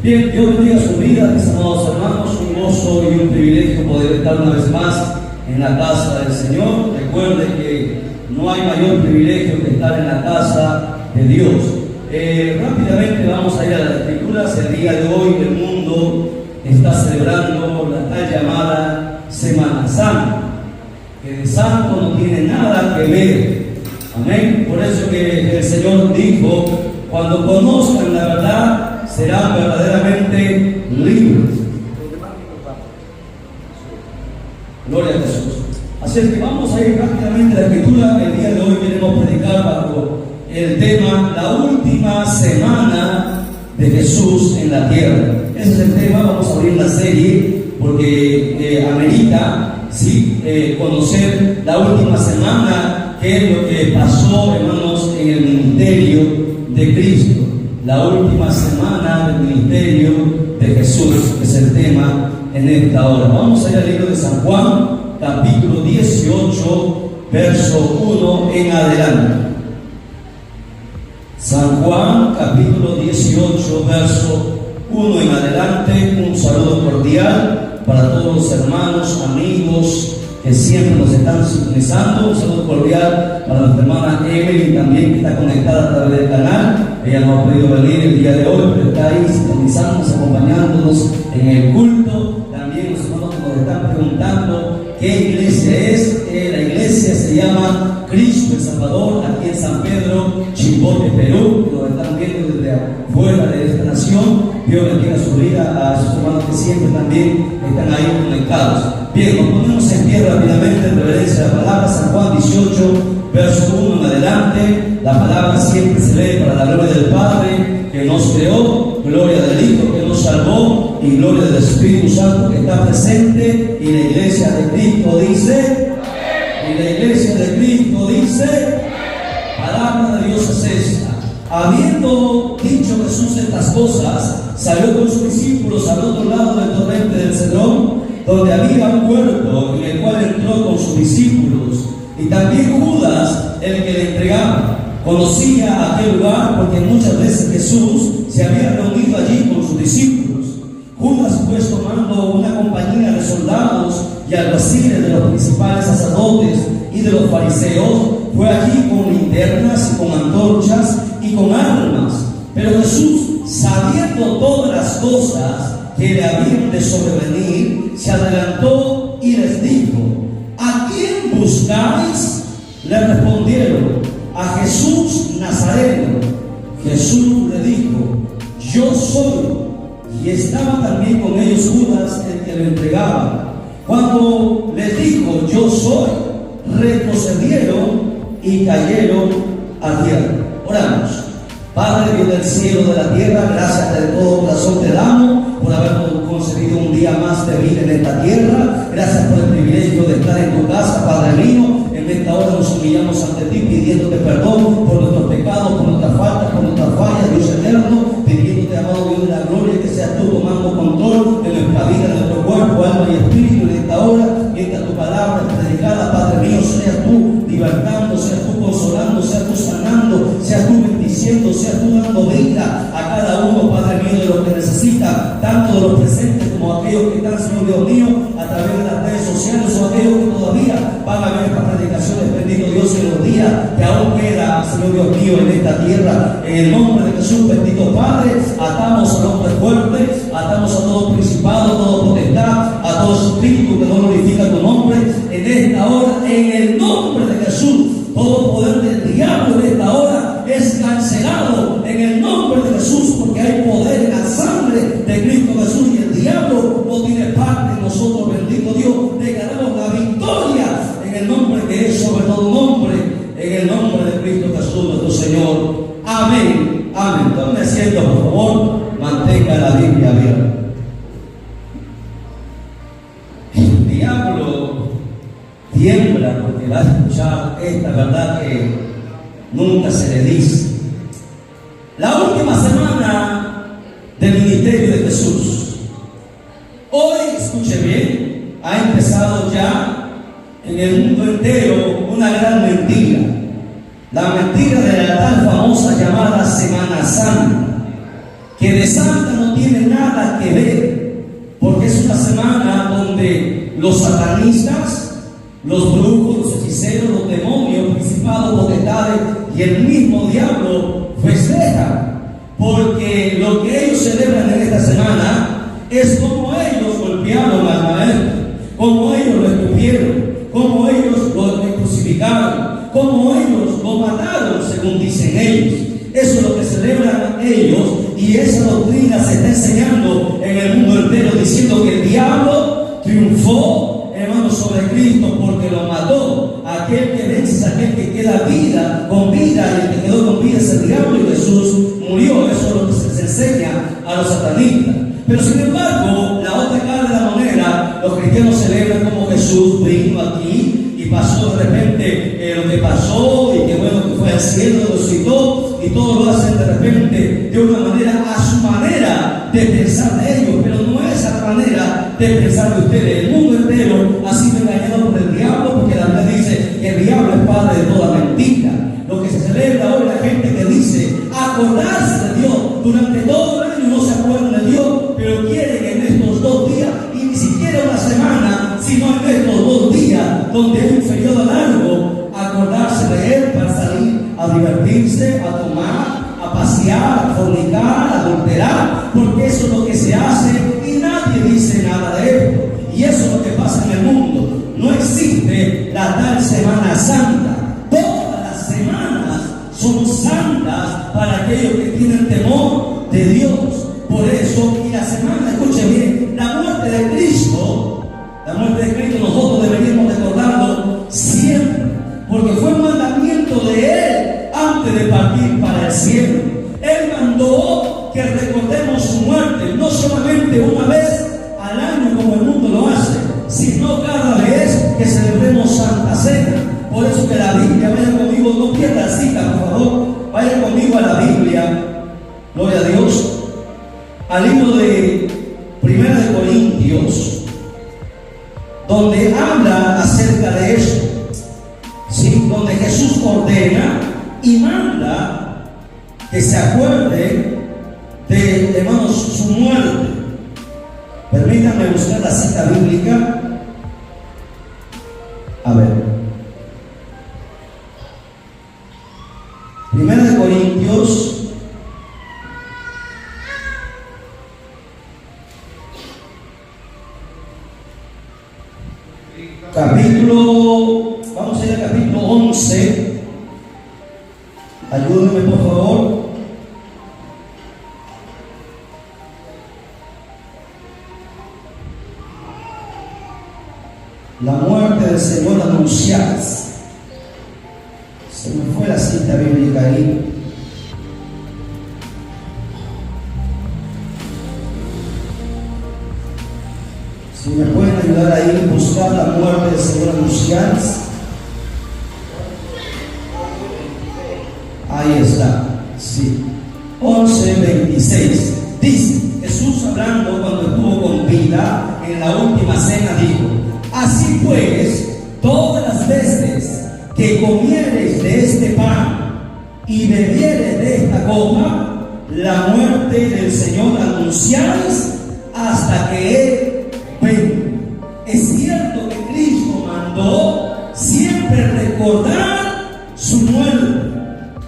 Bien, Dios bendiga su vida, mis amados hermanos. Un gozo y un privilegio poder estar una vez más en la casa del Señor. Recuerde que no hay mayor privilegio que estar en la casa de Dios. Rápidamente vamos a ir a las Escrituras. El día de hoy el mundo está celebrando la tal llamada Semana Santa, que de santo no tiene nada que ver. Amén. Por eso que el Señor dijo: cuando conozcan la verdad, serán verdaderamente libres. Gloria a Jesús. Así es que vamos a ir rápidamente a la Escritura. El día de hoy queremos predicar bajo el tema la última semana de Jesús en la tierra. Ese es el tema. Vamos a abrir la serie porque amerita conocer la última semana, qué es lo que pasó, hermanos, en el ministerio de Cristo. La última semana del ministerio de Jesús es el tema en esta hora. Vamos a ir al libro de San Juan, capítulo 18, verso 1 en adelante. San Juan, capítulo 18, verso 1 en adelante. Un saludo cordial para todos los hermanos, amigos que siempre nos están sintonizando. Un saludo cordial para nuestra hermana Evelyn, también que está conectada a través del canal. Ella no ha podido venir el día de hoy, pero está ahí sintonizándonos, acompañándonos en el culto. También los hermanos nos están preguntando qué iglesia es. La iglesia se llama Cristo el Salvador, aquí en San Pedro, Chimbote, Perú. Nos están viendo desde afuera de esta nación. Dios bendiga su vida a sus hermanos que siempre también están ahí conectados. Bien, nos ponemos en pie rápidamente en reverencia a la palabra. San Juan 18, verso 1 en adelante. La palabra siempre se lee para la gloria del Padre que nos creó, gloria del Hijo que nos salvó y gloria del Espíritu Santo que está presente. Y la iglesia de Cristo dice, y la iglesia de Cristo dice, palabra de Dios es esta. Habiendo dicho Jesús estas cosas, salió con sus discípulos al otro lado del torrente del Cedrón, donde había un huerto en el cual entró con sus discípulos. Y también Judas, el que le entregaba, conocía aquel lugar porque muchas veces Jesús se había reunido allí con sus discípulos. Judas, pues, tomando una compañía de soldados y alguaciles de los principales sacerdotes y de los fariseos, fue allí con linternas y con antorchas y con armas. Pero Jesús, sabiendo todas las cosas que le habían de sobrevenir, se adelantó y les dijo: ¿a quién buscáis? Le respondieron: a Jesús Nazareno. Jesús le dijo: yo soy. Y estaba también con ellos Judas, el que le entregaba. Cuando les dijo: yo soy, retrocedieron y cayeron a tierra. Oramos. Padre Dios del cielo, de la tierra, gracias de todo corazón te damos por habernos concedido un día más de vida en esta tierra. Gracias por el privilegio de estar en tu casa, Padre mío. En esta hora nos humillamos ante ti pidiéndote perdón por nuestros pecados, por nuestras faltas, por nuestras fallas, Dios eterno, pidiéndote, amado Dios de la gloria, que seas tú tomando control de nuestra vida, de nuestro cuerpo, alma y espíritu en esta hora. Mientras tu palabra es predicada, Padre mío, seas tú libertando, seas tú consolando, seas tú sanando, seas tú bendiciendo, seas tú dando vida a cada uno, Padre mío, de lo que necesita, tanto de los presentes como aquellos que están, Señor Dios mío, a través de las redes sociales, o aquellos que todavía van a ver estas predicaciones, bendito Dios, en los días que aún queda, Señor Dios mío, en esta tierra. En el nombre de Jesús, bendito Padre, atamos al hombre fuerte, atamos a todo principado, a todo potestad, a todo espíritu que no glorifica tu nombre en esta hora, en el nombre de Jesús. Todo poder del diablo en esta hora es cancelado en el nombre de Jesús, porque hay poder en la sangre de Cristo Jesús y el diablo no tiene parte en nosotros, bendito Dios. Declaramos la victoria en el nombre que es sobre todo nombre, en el nombre de Cristo Jesús nuestro Señor. Amén. Amén. Tome asiento, por favor. Mantenga la Biblia abierta. El diablo tiembla porque va a escuchar esta verdad que nunca se le dice. La última semana del ministerio de Jesús. Hoy, escuche bien, ha empezado ya en el mundo entero una gran mentira. La mentira de la tal famosa llamada Semana Santa. que de santa no tiene nada que ver, porque es una semana donde los satanistas, los brujos, los hechiceros, los demonios, principados, potestades y el mismo diablo festejan, porque lo que ellos celebran en esta semana es como ellos golpearon al maestro, como ellos lo escupieron, como ellos lo crucificaron, como ellos lo mataron, según dicen ellos. Eso es lo que celebran ellos, y esa doctrina se está enseñando en el mundo entero, diciendo que el diablo triunfó, hermano, sobre Cristo, porque lo mató. Aquel que vence es aquel que queda con vida, y el que quedó con vida es el diablo, y Jesús murió. Eso es lo que se les enseña a los satanistas. Pero sin embargo, la otra cara de la moneda, los cristianos celebran como Jesús vino aquí y pasó de repente lo que pasó, y que bueno, que fue al cielo, resucitó, y todo lo hacen de repente de una manera, a su manera de pensar de ellos, pero no es a la manera de pensar de ustedes. El mundo entero ha sido engañado por el diablo, porque la Biblia dice que el diablo es padre de toda mentira. Lo que se celebra hoy, la gente que dice acordarse de Dios, durante todo el año no se acuerdan de Dios, pero quieren en estos 2 días, y ni siquiera una semana, sino en estos 2 días, donde es un periodo largo, acordarse de Él para salir a divertirse, a tomar, a pasear, a fornicar, a adulterar, porque eso es lo que se hace y nadie dice nada de esto. Y eso es lo que pasa en el mundo. No existe la tal Semana Santa. Todas las semanas son santas para aquellos que tienen temor de Dios. Por eso, y la semana, escuche bien, la muerte de Cristo nosotros deberíamos recordarlo siempre, porque fue un mandamiento de Él antes de partir para el cielo. Él mandó que recordemos su muerte, no solamente una vez al año como el mundo lo hace, sino cada vez que celebremos Santa Cena. Por eso que la Biblia, vayan conmigo, no pierda cita, por favor, vayan conmigo a la Biblia, gloria a Dios, al libro de 1 de Corintios, donde habla acerca de eso, ¿sí? Donde Jesús ordena y manda que se acuerde de, hermanos, su muerte. Permítanme buscar la cita bíblica. A ver, 1 de Corintios capítulo, vamos a ir al capítulo 11. Ayúdenme por favor. La muerte del Señor anunciada. Se me fue la cita bíblica ahí. Si me pueden ayudar ahí a buscar la muerte del Señor anunciada. Ahí está, sí. 11:26. Dice Jesús, hablando cuando estuvo con vida en la última cena, dijo: así pues, todas las veces que comiereis de este pan y bebiereis de esta copa, la muerte del Señor anunciáis hasta que Él venga. Es cierto que Cristo mandó siempre recordar su muerte.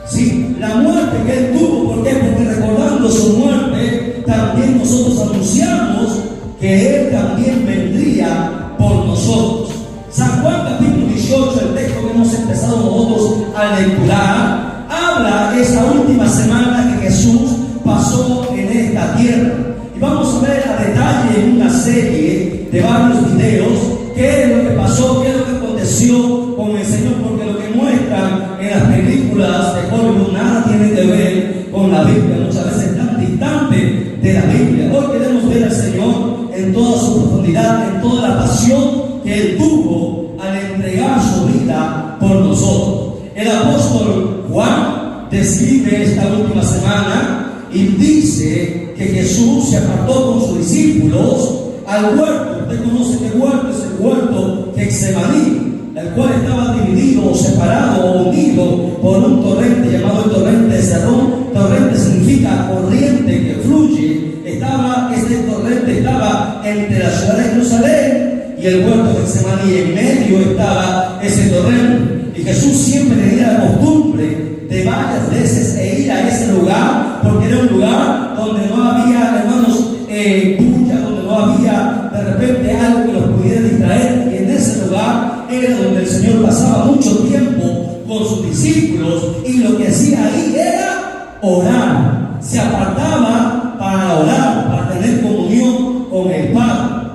Sí, la muerte que Él tuvo. ¿Por qué? Porque recordando su muerte, también nosotros anunciamos que Él también vendría por nosotros. San Juan capítulo 18, el texto que hemos empezado nosotros a lecturar, habla esa última semana que Jesús pasó en esta tierra. Y vamos a ver a detalle en una serie de varios videos qué es lo que pasó, qué es lo que aconteció con el Señor, porque lo que muestran en las películas de Hollywood nada tiene que ver con la Biblia, muchas veces tan distante de la Biblia. Hoy queremos ver al Señor en toda su profundidad, en toda la pasión que Él tuvo al entregar su vida por nosotros. El apóstol Juan describe esta última semana y dice que Jesús se apartó con sus discípulos al huerto. Usted conoce qué huerto es el huerto Getsemaní. el cual estaba dividido o separado o unido por un torrente llamado el torrente de Cedrón. Torrente significa corriente que fluye. Este torrente estaba entre la ciudad de Jerusalén y el huerto de Getsemaní, y en medio estaba ese torrente. Y Jesús siempre tenía la costumbre de varias veces ir a ese lugar, porque era un lugar donde no había, hermanos, bulla, donde no había de repente algo que los pudiera distraer. Y en ese lugar era donde el Señor pasaba mucho tiempo con sus discípulos, y lo que hacía ahí era orar. Se apartaba para orar, para tener comunión con el Padre.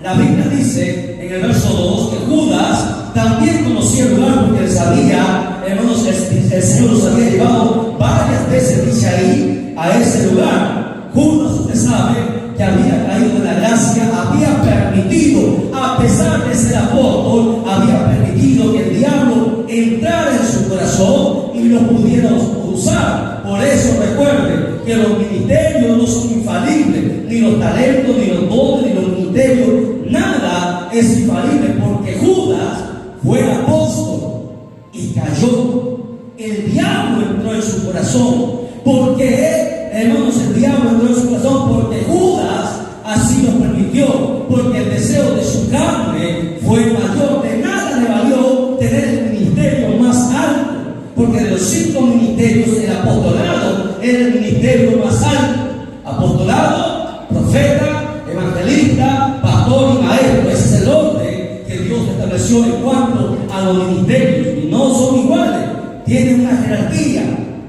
La Biblia dice en el verso 2 que Judas también conocía el lugar, porque él sabía, hermanos, el Señor los había llevado varias veces, dice ahí, a ese lugar. Judas, usted sabe, que había caído en la gracia, había permitido, a pesar de ser apóstol, había permitido que el diablo entrara en su corazón y lo pudiera usar. Por eso recuerde que los ministerios no son infalibles, ni los talentos, ni los dones, ni los ministerios, nada es infalible, porque Judas fue apóstol y cayó. El diablo entró en su corazón. ¿Por qué, hermanos, el diablo entró en su corazón? Porque Judas así lo permitió, porque el deseo de su carne fue mayor. De nada le valió tener el ministerio más alto, porque de los 5 ministerios el apostolado era el ministerio más alto. Apostolado, profeta, evangelista, pastor y maestro. Ese es el orden que Dios estableció en cuanto a los ministerios, y no son iguales, tienen una jerarquía,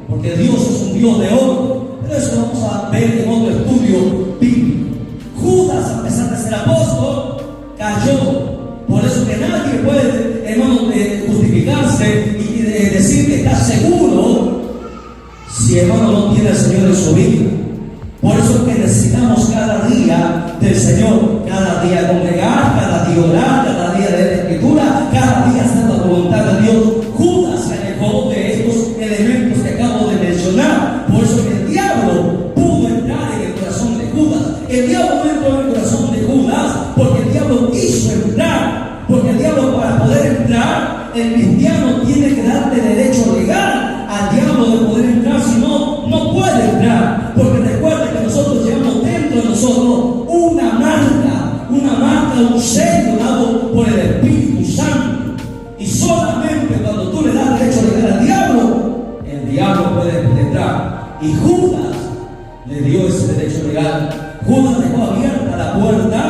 porque Dios es un Dios de orden. Pero eso vamos a ver en otro estudio bíblico. Judas, a pesar de ser apóstol, cayó. Por eso que nadie puede, hermano, justificarse y decir que está seguro si, hermano, no tiene al Señor en su vida. Por eso es que necesitamos cada día del Señor, cada día congregar, cada día orar, cada día leer la Escritura, cada día hacer la voluntad de Dios. Judas se alejó de estos elementos que acabo de mencionar. Por eso que el diablo pudo entrar en el corazón de Judas. El diablo no entró en el corazón de Judas porque el diablo quiso entrar. Porque el diablo, para poder entrar, el cristiano tiene que darle derecho legal al diablo de poder entrar, si no, no puede entrar. Porque recuerda que nosotros llevamos dentro de nosotros una marca, un sello dado por el Espíritu Santo. Y solamente cuando tú le das derecho legal al diablo, el diablo puede penetrar. Y Judas le dio ese derecho legal. Judas dejó abierta la puerta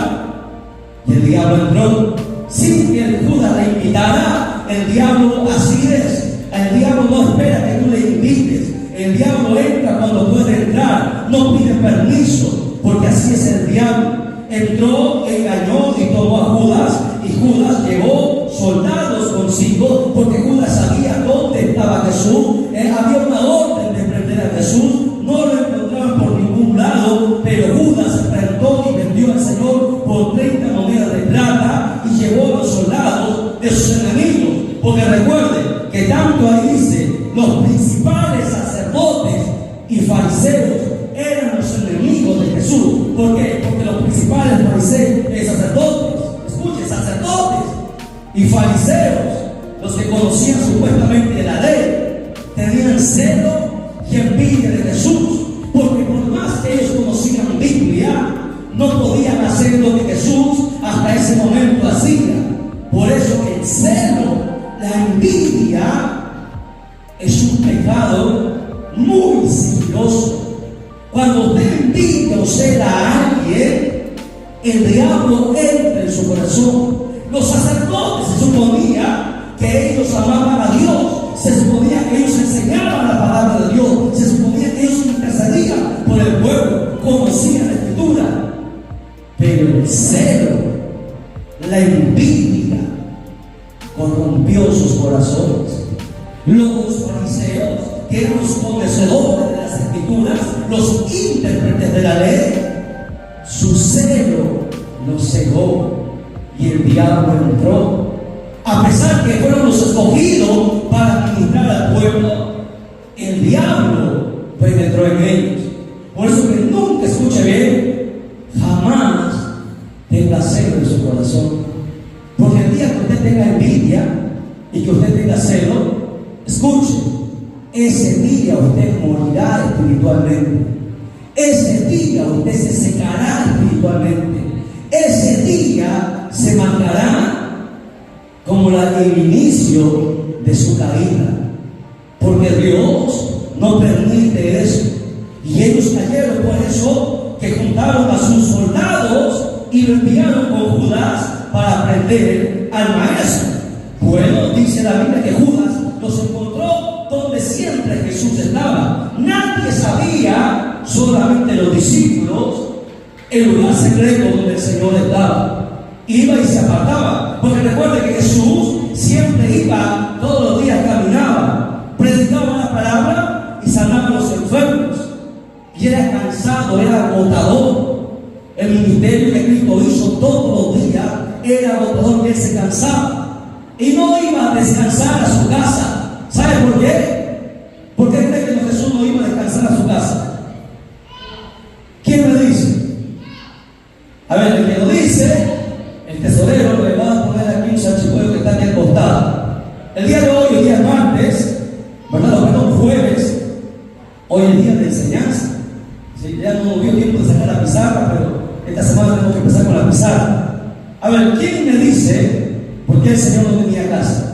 y el diablo entró. Sin que el Judas le invitara, el diablo así es. El diablo no espera que tú le invites. El diablo entra cuando puede entrar, no pide permiso, porque así es el diablo. Entró, engañó y tomó a Judas, y Judas llevó soldados consigo, porque Judas sabía dónde estaba Jesús. Había una orden de prender a Jesús, no lo encontraban por ningún lado, pero Judas se plantó y vendió al Señor por 30 monedas de plata y llevó a los soldados de sus enemigos. Porque recuerden que tanto ahí dice, los principales sacerdotes y fariseos eran los enemigos de Jesús. ¿Por qué? Porque los principales fariseos y sacerdotes, escuchen, sacerdotes y fariseos, los que conocían supuestamente la ley, tenían celo y envidia de Jesús, porque por más que ellos conocían Biblia, no podían hacer lo que Jesús hasta ese momento hacía. Por eso el celo, la envidia, es un pecado muy sigiloso. Cuando usted envidia o cela a alguien, el diablo entra en su corazón. Los sacerdotes se suponía que ellos amaban a Dios, se suponía que ellos enseñaban la palabra de Dios, se suponía que ellos intercedían por el pueblo, conocían la Escritura. Pero el celo, la envidia, corrompió sus corazones. Los fariseos, que eran los conocedores de las Escrituras, los intérpretes de la ley, su celo los cegó y el diablo entró. A pesar que fueron los escogidos para administrar al pueblo, el diablo penetró en ellos. Por eso que nunca, escuche bien, jamás tenga celo en su corazón. Porque el día que usted tenga envidia, hacerlo, escuche, ese día usted morirá espiritualmente. Ese día usted se secará espiritualmente. Ese día se marcará como el inicio de su caída. Porque Dios no permite eso. Y ellos cayeron, por eso que juntaron a sus soldados y lo enviaron con Judas para prender al maestro. Bueno, dice la Biblia que Judas los encontró donde siempre Jesús estaba. Nadie sabía, solamente los discípulos, el lugar secreto donde el Señor estaba. Iba y se apartaba, porque recuerde que Jesús siempre iba, todos los días caminaba, predicaba la palabra y sanaba a los enfermos. Y era cansado, era agotador. El ministerio que Cristo hizo todos los días era agotador, y él se cansaba. Y no iba a descansar a su casa. ¿Sabe por qué? ¿Por qué cree que Jesús no iba a descansar a su casa? ¿Quién me dice? A ver, el que lo dice, el tesorero, le va a poner aquí un salchipuelo que está aquí al costado. El día de hoy, el día martes, ¿verdad? Perdón, jueves, hoy es el día de enseñanza. Sí, ya no dio tiempo de sacar la pizarra, pero esta semana tenemos que empezar con la pizarra. A ver, ¿quién me dice por qué el Señor no tenía casa?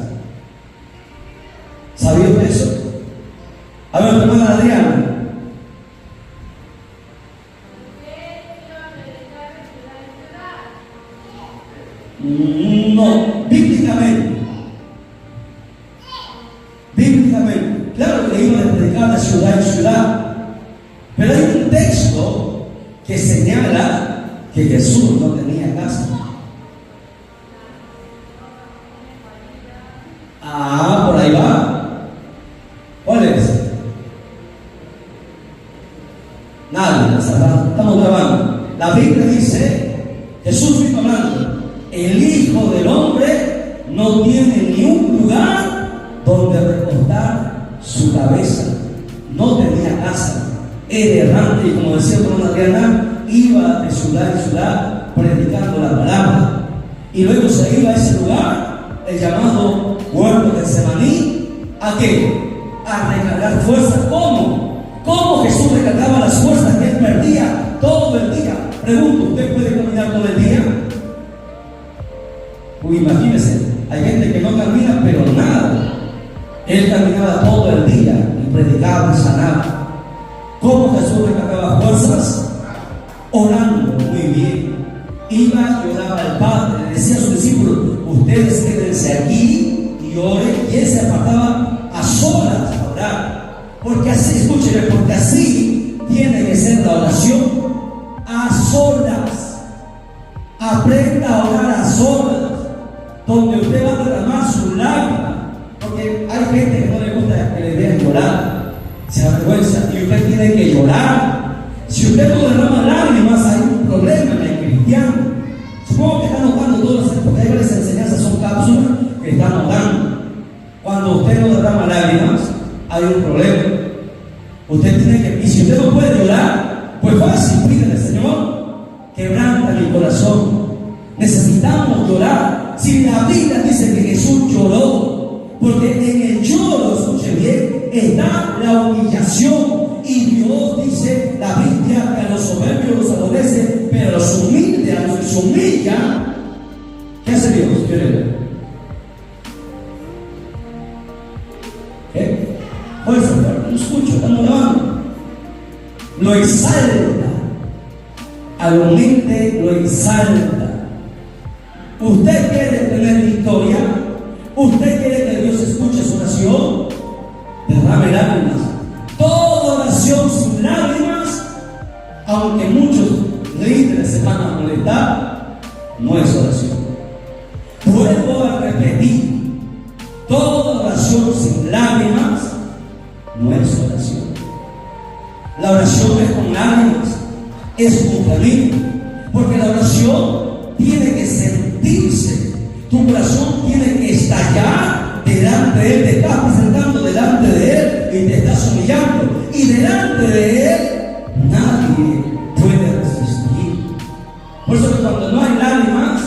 ¿Sabía usted eso? A ver, hermana Adriana. No, bíblicamente. Bíblicamente. Claro que iba a predicar de ciudad en ciudad. Pero hay un texto que señala que Jesús no tenía casa. Por ahí va. ¿Cuál es? Nadie, estamos grabando. La Biblia dice, Jesús mismo hablando, el Hijo del Hombre no tiene ni un lugar donde recostar su cabeza. No tenía casa. Era errante y, como decía hermana Adriana, iba de ciudad en ciudad predicando la palabra. Y luego se iba a ese lugar, el llamado huerto de Getsemaní. ¿A qué? A recargar fuerzas. ¿Cómo? ¿Cómo Jesús recargaba las fuerzas que él perdía todo el día? Pregunto, ¿usted puede caminar todo el día? Imagínense, hay gente que no camina, pero nada. Él caminaba todo el día y predicaba y sanaba. ¿Cómo Jesús recargaba fuerzas? Orando muy bien. Iba y oraba al Padre. Le decía a sus discípulos, ustedes quédense aquí y oren. Y él se apartaba a solas a orar. Porque así, escúchenme, porque así tiene que ser la oración. A solas. Aprenda a orar a solas, donde usted va a derramar su lágrima. Porque hay gente que no le gusta que le vean llorar. Se avergüenza y usted tiene que llorar. Si usted no derrama lágrimas, hay un problema en el cristiano. Supongo que están notando todas, porque hay varias enseñanzas, son cápsulas que están notando. Cuando usted no derrama lágrimas, hay un problema. Usted tiene que, y si usted no puede llorar, pues fácil, pídele, Señor, quebranta mi corazón. Necesitamos llorar. Si la Biblia dice que Jesús lloró, porque en el lloro, escuche bien, está la humillación. Y Dios dice, la Biblia, que a los soberbios los aborrece, pero a los humildes, a los que se humillan, ¿qué hace Dios? ¿Qué? Fuerza, no escucho, estamos grabando. Lo exalta. Al humilde lo exalta. ¿Usted quiere tener victoria? ¿Usted quiere que Dios escuche su oración? Derrame lágrimas. Toda oración sin lágrimas, aunque muchos líderes se van a molestar, no es oración. Vuelvo a repetir, toda oración sin lágrimas no es oración. La oración es con lágrimas, es con cariño, porque la oración tiene que sentirse. Tu corazón tiene que estallar delante de Él. Te estás presentando delante de Él y te estás humillando. Y delante de Él nadie puede resistir. Por eso que cuando no hay lágrimas,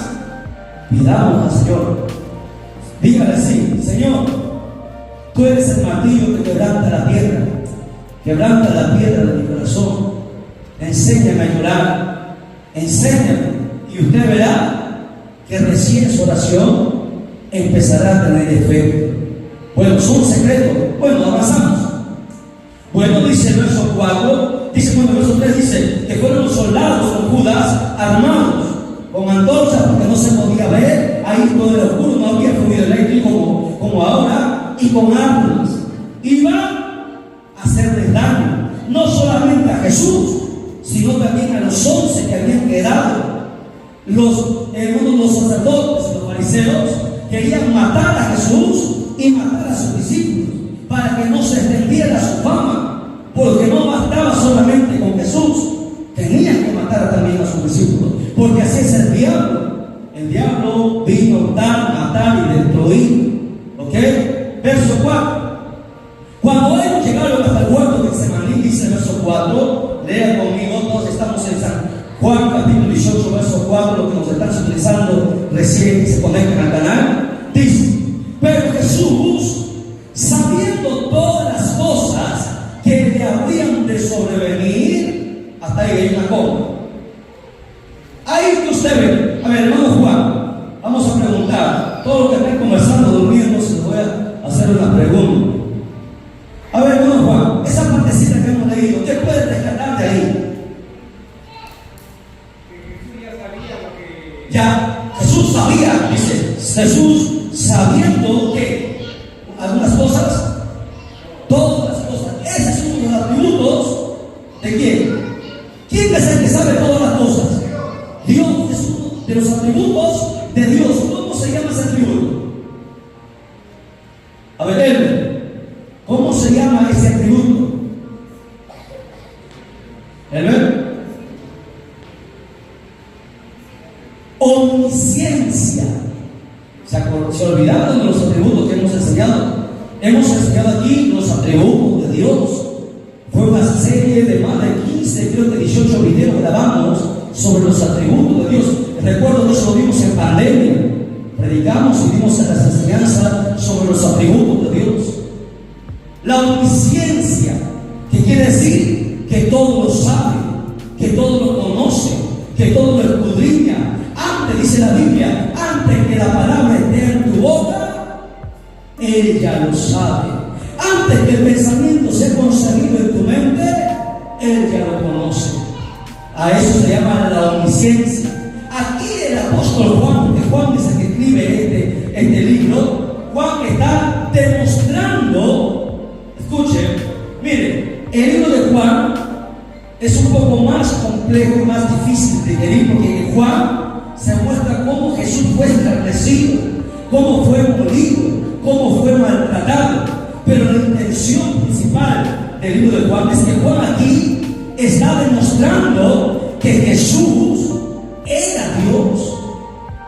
pidamos al Señor. Dígale así: Señor, Tú eres el martillo que quebranta la piedra. Quebranta la piedra de mi corazón. Enséñame a llorar. Enséñame. Y usted verá que recién su oración empezará a tener efecto. Bueno, son secretos. Bueno, avanzamos. Bueno, dice el verso 4, dice, bueno, el verso 3 dice que fueron los soldados con Judas armados con antorchas porque no se podía ver, ahí todo era oscuro, no había fluido eléctrico como ahora, y con armas. Iban a hacerles daño, no solamente a Jesús, sino también a los 11 que habían quedado. Los sacerdotes y los fariseos querían matar a Jesús y matar a sus discípulos para que no se extendiera su fama, porque no bastaba solamente con Jesús, tenían que matar también a sus discípulos, porque así es el diablo. El diablo vino a hurtar, matar y destruir. ¿Ok? Verso 4. Cuando ellos llegaron hasta el huerto de Getsemaní, dice el verso 4, lea conmigo, todos estamos en San Juan capítulo 18, verso 4, lo que nos están utilizando recién que se conectan al canal, dice, pero Jesús, sabiendo todas las cosas que le habrían de sobrevenir, hasta ahí hay una coma. Ahí que usted ve, a ver, hermano Juan, vamos a preguntar, todo lo que estén conversando, durmiendo, se les voy a hacer una pregunta. A ver, hermano Juan, esa partecita que hemos leído, ¿qué puede rescatar de ahí? Ya, Jesús sabía, dice, Jesús sabiendo que algunas cosas, todas las cosas, ese es uno de los atributos de quién. ¿Quién es el que sabe todas las cosas? Dios es uno de los atributos de Dios. ¿Cómo se llama ese atributo? A ver, Elmer, ¿cómo se llama ese atributo? Elmer. Omnisciencia. ¿Se olvidaron de los atributos que hemos enseñado? Hemos enseñado aquí los atributos de Dios. Fue una serie de más de 15, creo que 18 videos grabamos sobre los atributos de Dios. Recuerdo que eso lo vimos en pandemia. Predicamos y dimos las enseñanzas sobre los atributos de Dios. La omnisciencia, que quiere decir que todo lo sabe, que todo lo conoce, que todo lo escudriña. Antes, dice la Biblia, antes que la palabra esté en tu boca, Él ya lo sabe. Antes que el pensamiento sea concebido en tu mente, Él ya lo conoce. A eso se llama la omnisciencia. Aquí el apóstol Juan, porque Juan es el que escribe este libro, Juan está demostrando, escuchen, miren, el libro de Juan es un poco más complejo y más difícil de digerir, porque en Juan se muestra cómo Jesús fue escarnecido, cómo fue molido, cómo fue maltratado. Pero la intención principal del libro de Juan es que Juan aquí está demostrando que Jesús era Dios.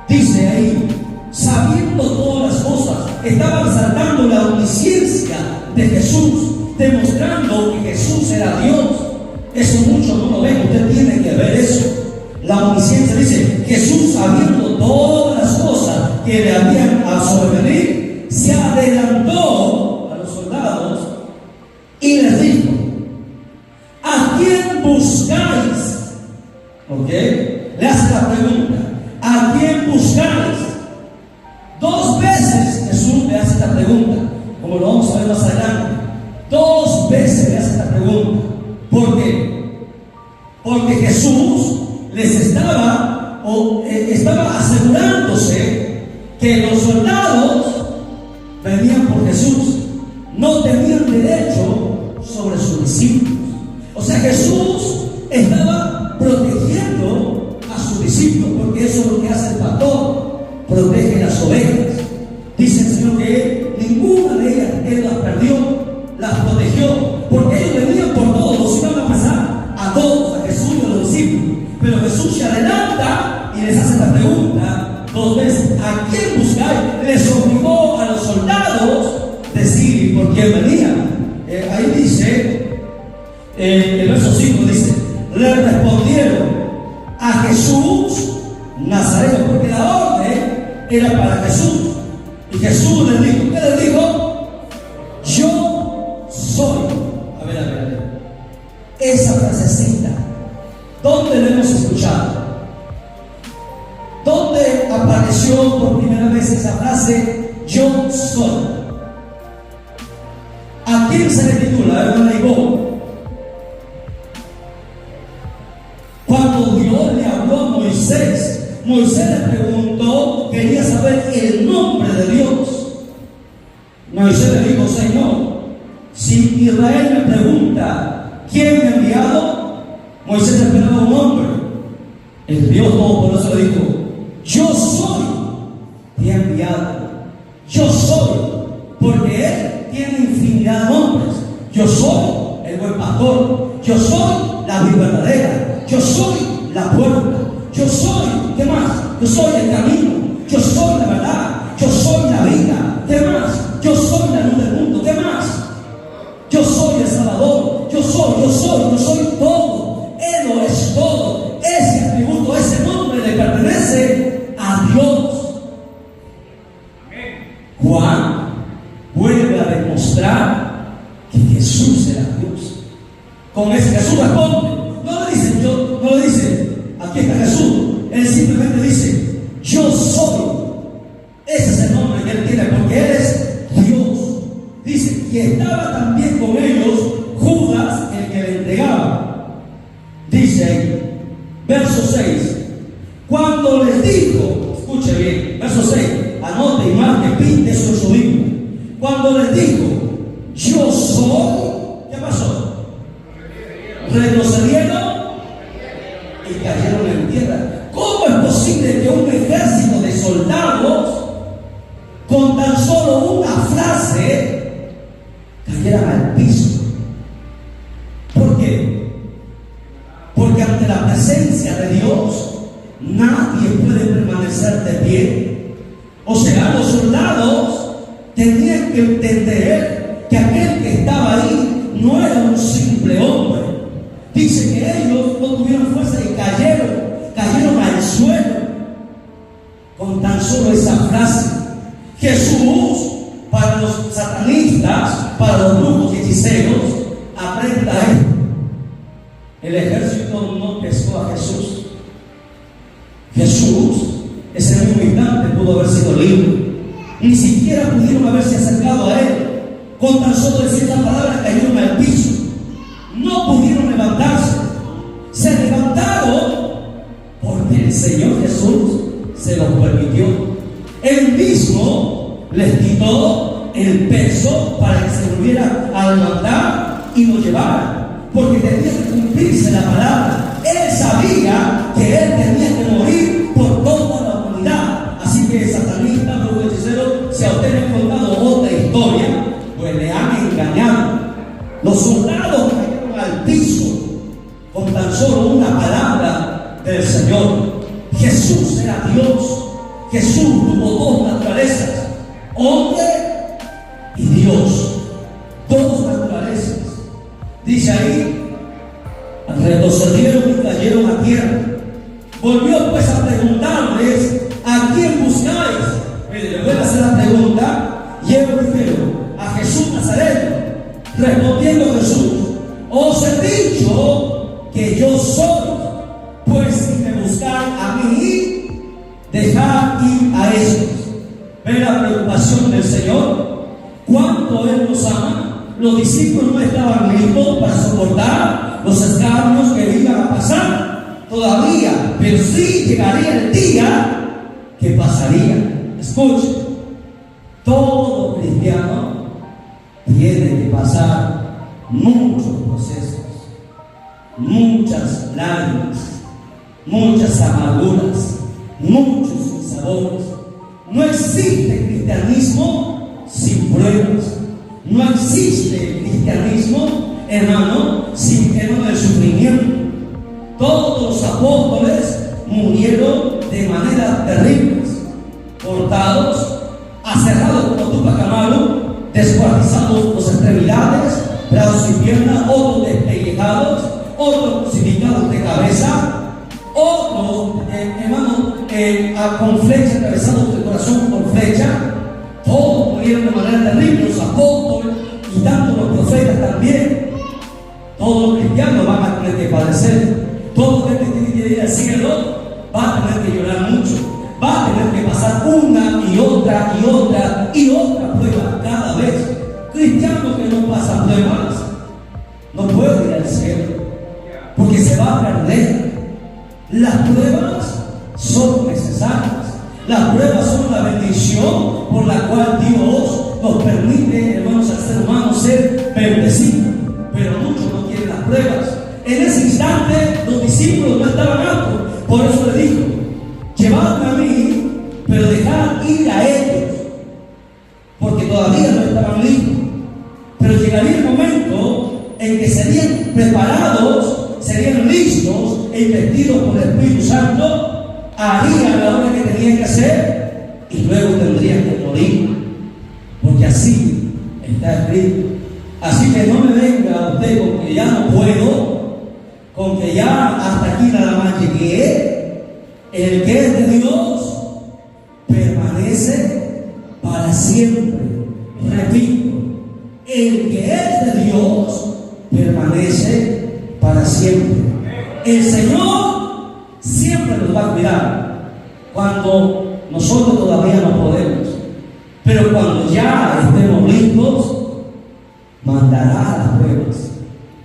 Dice ahí, sabiendo todas las cosas, estaba resaltando la omnisciencia de Jesús, demostrando que Jesús era Dios. Eso muchos no lo ven, usted tiene que ver eso. La omnisciencia dice, Jesús sabiendo todas las cosas que le habían a sobrevenir, se adelantó a los soldados y les dijo, ¿a quién buscáis? ¿Ok? Le hace la pregunta, ¿a quién buscáis? 2 veces Jesús le hace esta pregunta, como lo vamos a ver más adelante. 2 veces le hace esta pregunta. ¿Por qué? Porque Jesús les estaba asegurándose que los soldados venían por Jesús, no tenían derecho sobre sus discípulos. O sea, Jesús estaba protegiendo a sus discípulos, porque eso es lo que hace el pastor, protege las ovejas. Dice el Señor que ninguna de ellas Él las perdió, las protegió, porque ellos venían por todos, los iban a pasar a todos, a Jesús y a los discípulos. Pero Jesús se adelanta y les hace la pregunta 2 veces, ¿a quién buscáis? Les obligó a los soldados decir por quién venían. Ahí dice, el verso 5 dice, le respondieron a Jesús Nazareno, porque la orden era para Jesús. Y Jesús les dijo, ¿qué les dijo? soy. ¿A quién se le titula? Hermana Ivonne. Cuando Dios le habló a Moisés, Moisés le preguntó, quería saber el nombre de Dios. Moisés le dijo: Señor, si Israel me pregunta ¿quién me ha enviado? Moisés esperaba un hombre. El Dios Todopoderoso le dijo: yo soy, te he enviado. Yo soy, porque Él tiene infinidad de nombres. Yo soy el buen pastor. Yo soy la vida verdadera. Yo soy la puerta. Yo soy, ¿qué más? Yo soy el camino. Yo soy la verdad. Yo soy la vida. ¿Qué más? Yo soy la luz del mundo. ¿Qué más? Yo soy el Salvador. Yo soy todo. Él lo es todo. Ese atributo, ese nombre le pertenece a Dios. Juan vuelve a demostrar que Jesús era Dios. Con ese Jesús responde. No le dice, aquí está Jesús. Él simplemente dice: yo soy. Ese es el nombre que Él tiene, porque Él es Dios. Dice: y estaba también con ellos Judas, el que le entregaba. Dice ahí, verso 6. Cuando les dijo, escuche bien, verso 6, anote y marque, pinte eso en su Biblia. Cuando les dijo: yo soy, ¿qué pasó? Retrocedieron y cayeron en tierra. ¿Cómo es posible que un ejército de soldados, con tan solo una frase, cayeran al piso? ¿Por qué? Porque ante la presencia de Dios nadie puede permanecer de pie. O sea, los soldados tenían que entender que aquel que estaba ahí no era un simple hombre. Dice que ellos no tuvieron fuerza y cayeron al suelo con tan solo esa frase. Jesús, para los satanistas, para los brujos y hechiceros, aprenda esto: el ejército no pescó a Jesús. Jesús, ese mismo instante, pudo haber sido libre. Ni siquiera pudieron haberse acercado a Él. Con tan solo decir la palabra, cayeron al piso. No pudieron levantarse. Se levantaron porque el Señor Jesús se los permitió. Él mismo les quitó el peso para que se volviera a levantar y lo llevara, porque tenía que cumplirse la palabra. Él sabía que Él tenía que morir por toda la humanidad. Así que satanista, brujo, hechicero, si a usted le han contado otra historia, pues le han engañado. Los soldados cayeron al piso con tan solo una palabra del Señor. Jesús era Dios. Jesús tuvo dos naturalezas: hombre y Dios. Dos naturalezas. Dice ahí: retrocedieron y cayeron a tierra. Volvió pues a preguntarles: ¿a quién buscáis? Le voy a hacer la pregunta. Y ellos dijeron: a Jesús Nazareno. Respondiendo Jesús: os he dicho que yo soy. Pues si me buscan a mí, dejad ir a estos. ¿Ven la preocupación del Señor? ¿Cuánto Él nos ama? Los discípulos no estaban listos para soportar los escarnios que iban a pasar todavía, pero sí llegaría el día que pasaría. Escuchen, todo cristiano tiene que pasar muchos procesos, muchas lágrimas, muchas amarguras, muchos sinsabores. No existe cristianismo sin pruebas. No existe cristianismo, hermano, sin tema del sufrimiento. Todos los apóstoles murieron de manera terribles, cortados, aserrados como Tupac Amaru, descuartizados las extremidades, brazos y piernas, otros despellejados, otros crucificados de cabeza, otros, hermano, con flecha, atravesados del corazón por flecha. Todos murieron de manera terrible, los apóstoles y tanto los profetas también. Todos los cristianos van a tener que padecer. Todo el que tiene que ir al cielo va a tener que llorar mucho, va a tener que pasar una y otra prueba y otra prueba cada vez. Cristiano que no pasa pruebas no puede ir al cielo, porque se va a perder. Las pruebas son necesarias. Las pruebas son la bendición por la cual Dios nos permite, hermanos, al ser humano ser bendecido. Pero muchos no quieren las pruebas. En ese instante los discípulos no estaban aptos. Por eso le dijo: llevadme a mí, pero dejad ir a ellos, porque todavía no estaban listos. Pero llegaría el momento en que serían preparados, serían listos e investidos por el Espíritu Santo, harían la obra que tenían que hacer y luego tendrían que morir, porque así está escrito. Así que no me venga usted con que ya no puedo, con que ya hasta aquí nada más llegué. El que es de Dios permanece para siempre. Repito, el que es de Dios permanece para siempre. El Señor siempre nos va a cuidar cuando nosotros todavía no podemos, pero cuando ya estemos listos, mandará las pruebas,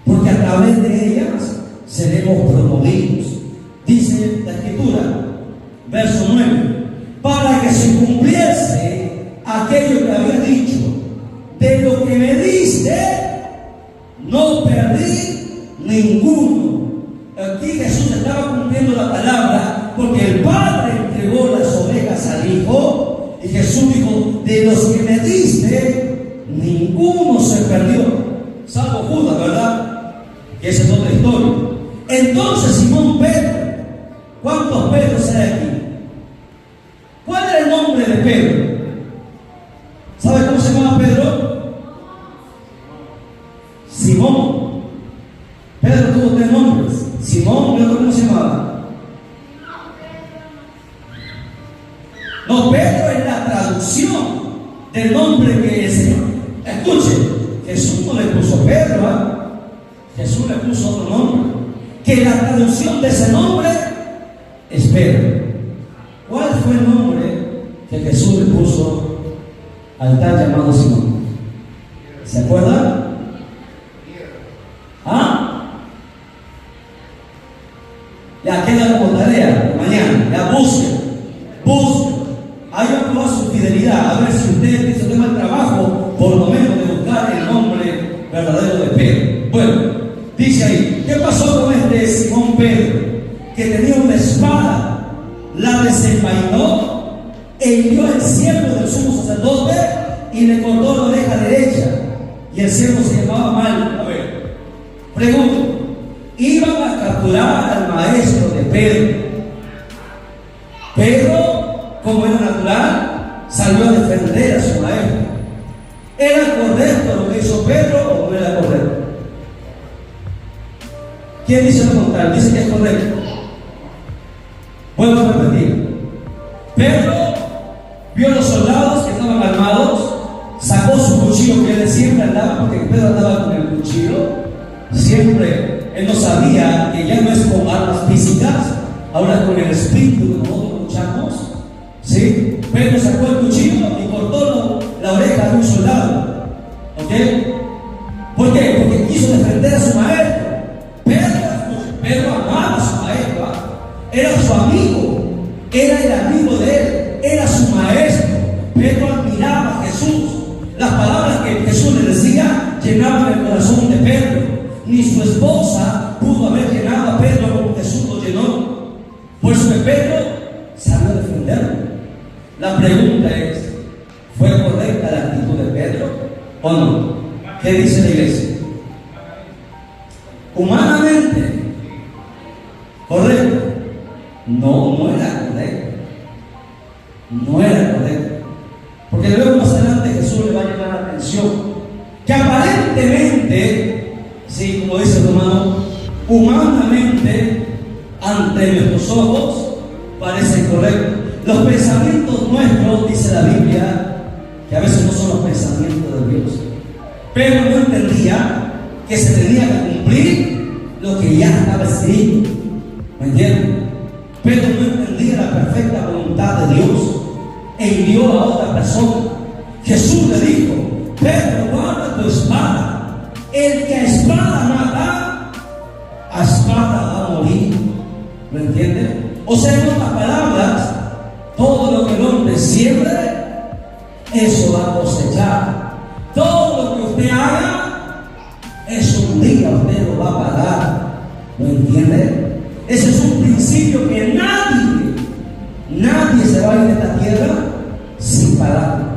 porque a través de ellas seremos promovidos. Dice la Escritura, verso 9: para que se cumpliese aquello que había dicho: de lo que me diste, no perdí ninguno. Aquí Jesús estaba cumpliendo la palabra, porque el Padre entregó las ovejas al Hijo, y Jesús dijo: de los que me diste, ninguno se perdió, salvo Judas, ¿verdad? Que esa es otra historia. Entonces Simón Pedro, ¿cuántos Pedros hay aquí? ¿Cuál era el nombre de Pedro? ¿Sabe cómo se llama Pedro? Simón. Pedro tuvo 3 nombres. Simón, ¿y otro cómo se llamaba? No, Pedro es la traducción del nombre que es el Señor. Escuche, Jesús no le puso Pedro, ¿eh? Jesús le puso otro nombre, que la traducción de ese nombre es Pedro. ¿Cuál fue el nombre que Jesús le puso al tal llamado Simón? ¿Se acuerdan? ¿Ah? Ya queda como tarea mañana. Ya busquen. Hay que probar su fidelidad. A ver si usted se toma el trabajo, por lo menos, de buscar el nombre verdadero de Pedro. Bueno, dice ahí: ¿qué pasó con este Simón Pedro? Que tenía una espada, la desenvainó e hirió al siervo del sumo sacerdote y le cortó la oreja derecha. Y el siervo se llamaba Malco. A ver, pregunto: iban a capturar al maestro de Pedro. Pedro, como era natural, salió a defender a su maestro. ¿Era correcto lo que hizo Pedro o no era correcto? ¿Quién dice lo contrario? Dice que es correcto. Vuelvo a repetir. Pedro vio a los soldados que estaban armados, sacó su cuchillo, que él siempre andaba, porque Pedro andaba con el cuchillo. Siempre, él no sabía que ya no es con armas físicas, ahora con el espíritu que nosotros luchamos. ¿Sí? Pedro sacó el cuchillo y cortó la oreja de un soldado. ¿Ok? ¿Por qué? Porque quiso defender a su maestro. Pedro amaba a su maestro, era su amigo, era el amigo de él, era su maestro. Pedro admiraba a Jesús. Las palabras que Jesús le decía llenaban el corazón de Pedro. Ni su esposa pudo haber llenado a Pedro como Jesús lo llenó. Por eso que Pedro salió a defenderlo. La pregunta es: ¿fue correcta la actitud de Pedro o no? ¿Qué dice la iglesia? Humanamente, ¿correcto? No era correcto. No era correcto. Porque luego más adelante Jesús le va a llamar la atención que aparentemente, sí, como dice el hermano, humanamente, ante nuestros ojos, parece correcto. Los pensamientos nuestros, dice la Biblia, que a veces no son los pensamientos de Dios. Pero no entendía que se tenía que cumplir lo que ya estaba escrito. ¿Me entienden? Pero no entendía la perfecta voluntad de Dios e hirió a otra persona. Jesús le dijo: Pedro, guarda tu espada. El que a espada mata, a espada va a morir. ¿Me entiende? O sea, en otras palabras, todo lo que el hombre siembre, eso va a cosechar. Todo lo que usted haga, eso un día usted lo va a pagar. ¿Me entiende? Ese es un principio que nadie se va a ir de esta tierra sin pagar.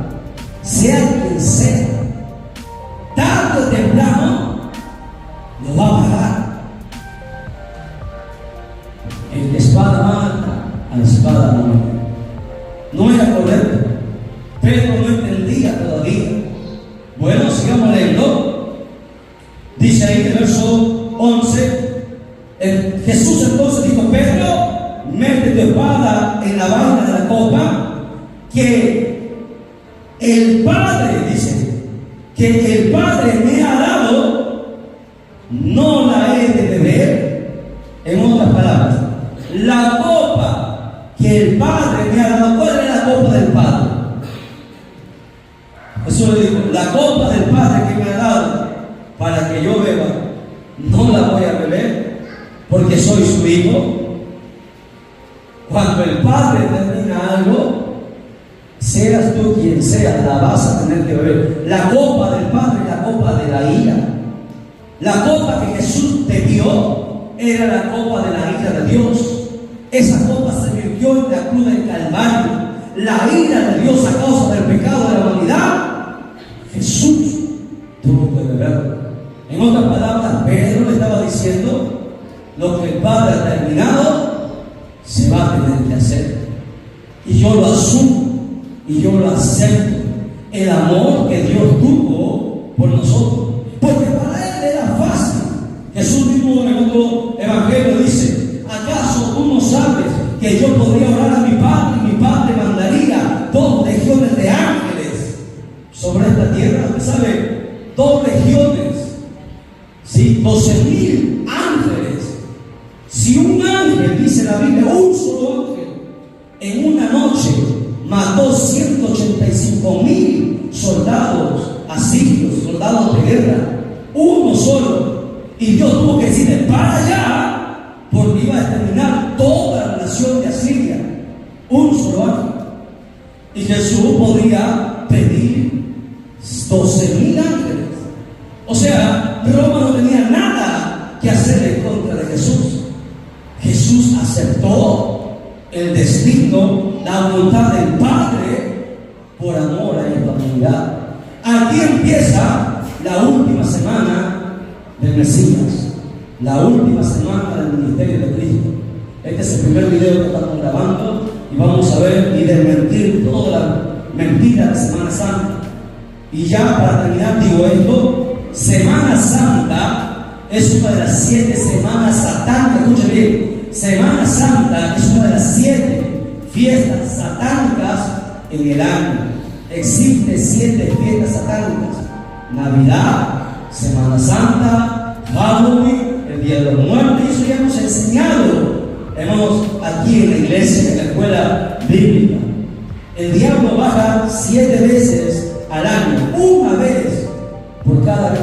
Sea quien sea, tarde o temprano lo va a pagar. El que espada mata, a la espada no muere. No era correcto. Pedro no entendía todavía. Bueno, sigamos leyendo. Dice ahí en el verso 11. Jesús entonces dijo: Pedro, mete tu espada en la vaina de la copa, que el Padre, dice, que el Padre me ha dado, no la he de beber. En otras palabras, la copa que el Padre me ha dado, ¿cuál es la copa del Padre? Eso le digo: la copa del Padre que me ha dado para que yo beba, no la voy a beber, porque soy su hijo. Cuando el Padre termina algo, seas tú quien sea, la vas a tener que beber. La copa del Padre es la copa de la ira. La copa que Jesús te dio era la copa de la ira de Dios. Esa copa se vertió en la cruz del Calvario. La ira de Dios a causa del pecado de la humanidad, Jesús tuvo que beberlo. En otras palabras, Pedro le estaba diciendo: lo que el Padre ha terminado, se va a tener que hacer. Y yo lo asumo, y yo lo acepto. El amor que Dios tuvo por nosotros, porque para Él era fácil. Jesús mismo en otro evangelio dice: ¿acaso tú no sabes que yo podría orar a mi Padre y mi Padre mandaría 2 legiones de ángeles sobre esta tierra? ¿Usted sabe? 2 legiones, ¿sí? 12,000 ángeles. Si un ángel, dice la Biblia, un solo ángel, en una noche mató 185,000 soldados asirios, soldados de guerra, uno solo, y Dios tuvo que decirle: para allá, porque iba a exterminar toda la nación de Asiria, un solo ángel. Y Jesús podría pedir 12,000 ángeles. O sea, Roma no tenía nada que hacer en contra de Jesús. Jesús aceptó el destino, la voluntad del Padre por amor a esta humanidad. Aquí empieza la última semana del Mesías, la última semana del ministerio de Cristo. Este es el primer video que estamos grabando y vamos a ver y desmentir toda la mentira de Semana Santa. Y ya para terminar digo esto: Semana Santa es una de las 7 semanas satánicas. Escuchen bien. Semana Santa es una de las 7 fiestas satánicas en el año. Existen 7 fiestas satánicas: Navidad, Semana Santa, Halloween, el Día de los Muertos. Y eso ya hemos enseñado, aquí en la iglesia, en la escuela bíblica. El diablo baja 7 veces al año, una vez por cada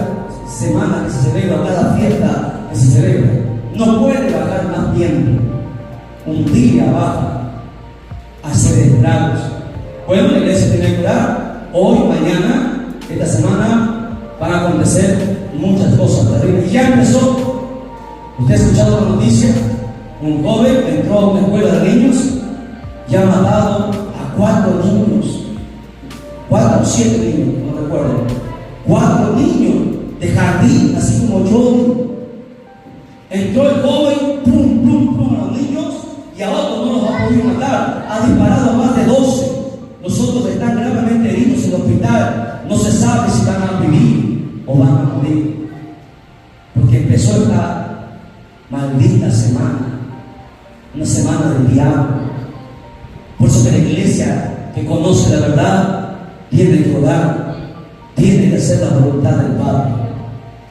semana que se celebra, cada fiesta que se celebra. No puede bajar más tiempo. Un día baja a hacer estragos. Bueno, la iglesia tiene que orar. Hoy, mañana, esta semana van a acontecer muchas cosas terribles. Y ya empezó. ¿Usted ha escuchado la noticia? Un joven entró a una escuela de niños y ha matado a 4 niños. 4 o 7 niños, no recuerdo. 4 niños de jardín, así como yo. Entró el joven, plum, plum, plum, a los niños, y a otros no los ha podido matar. Ha disparado a más de 12. Los otros están gravemente heridos en el hospital. No se sabe si van a vivir o van a morir. Porque empezó esta maldita semana, una semana del diablo. Por eso que la iglesia que conoce la verdad tiene que orar, tiene que hacer la voluntad del Padre.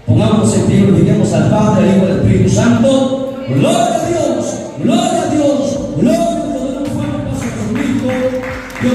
Pongámonos en pie y glorifiquemos al Padre, al Hijo y al Espíritu Santo. Gloria a Dios, gloria a Dios, gloria a Dios. Un fuerte paso a Jesucristo. Dios